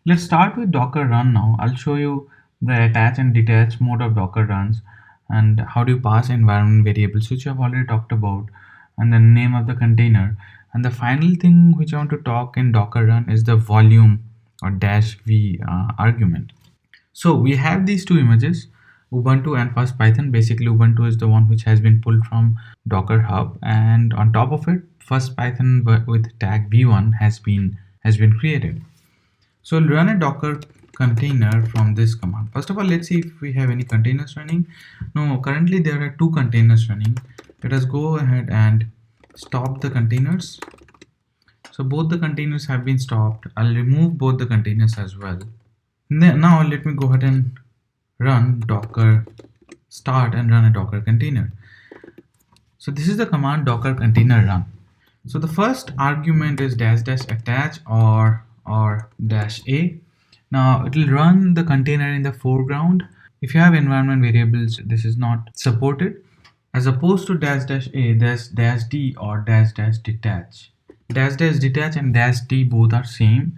Let's start with Docker run now. I'll show you the attach and detach mode of Docker runs and how do you pass environment variables, which I've already talked about, and the name of the container. And the final thing which I want to talk in Docker run is the volume or dash v argument. So we have these two images, Ubuntu and first Python. Basically, Ubuntu is the one which has been pulled from Docker Hub, and on top of it, first Python with tag v1 has been created. So we'll run a Docker container from this command. First of all, let's see if we have any containers running. No, currently there are two containers running. Let us go ahead and stop the containers. So both the containers have been stopped. I'll remove both the containers as well. Now let me go ahead and run docker start and run a Docker container. So this is the command docker container run. So the first argument is dash dash attach or dash a. Now it will run the container in the foreground. If you have environment variables, this is not supported. As opposed to dash dash a, there's dash d or dash dash detach. Dash dash detach and dash d both are same.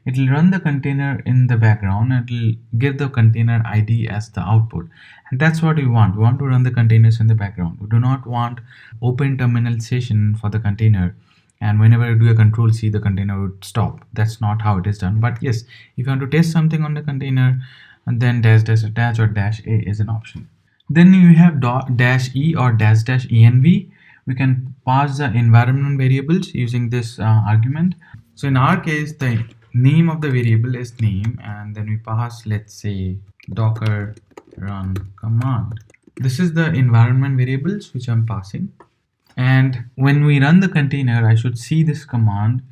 It will run the container in the background and it will give the container ID as the output. And that's what we want. We want to run the containers in the background. We do not want open terminal session for the container. And whenever you do a control C, the container would stop. That's not how it is done. But yes, if you want to test something on the container, and then dash dash attach or dash a is an option. Then you have dash e or dash dash env. We can pass the environment variables using this argument. So in our case, the name of the variable is name, and then we pass, let's say, docker run command. This is the environment variables which I'm passing. And when we run the container, I should see this command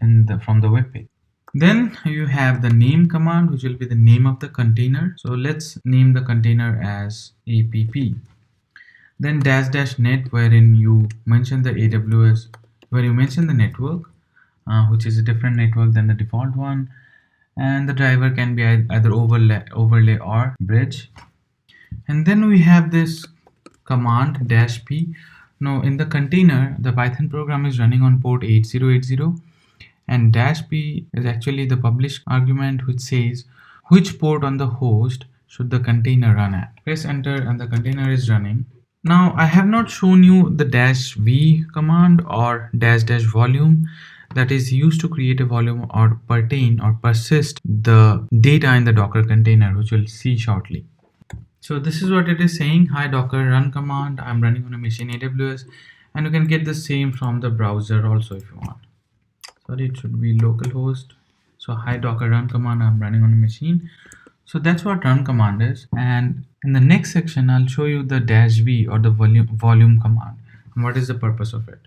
from the web page. Then you have the name command, which will be the name of the container. So let's name the container as app. Then dash dash net, wherein you mention the AWS, where you mention the network, which is a different network than the default one. And the driver can be either overlay or bridge. And then we have this command dash p. Now in the container, the Python program is running on port 8080, and dash p is actually the publish argument which says which port on the host should the container run at. Press enter and the container is running. Now I have not shown you the dash v command or dash dash volume that is used to create a volume or pertain or persist the data in the Docker container, which we'll see shortly. So this is what it is saying. Hi docker run command. I'm running on a machine AWS, and you can get the same from the browser also if you want. Sorry, it should be localhost. So hi docker run command, I'm running on a machine. So that's what run command is. And in the next section, I'll show you the dash v or the volume command and what is the purpose of it.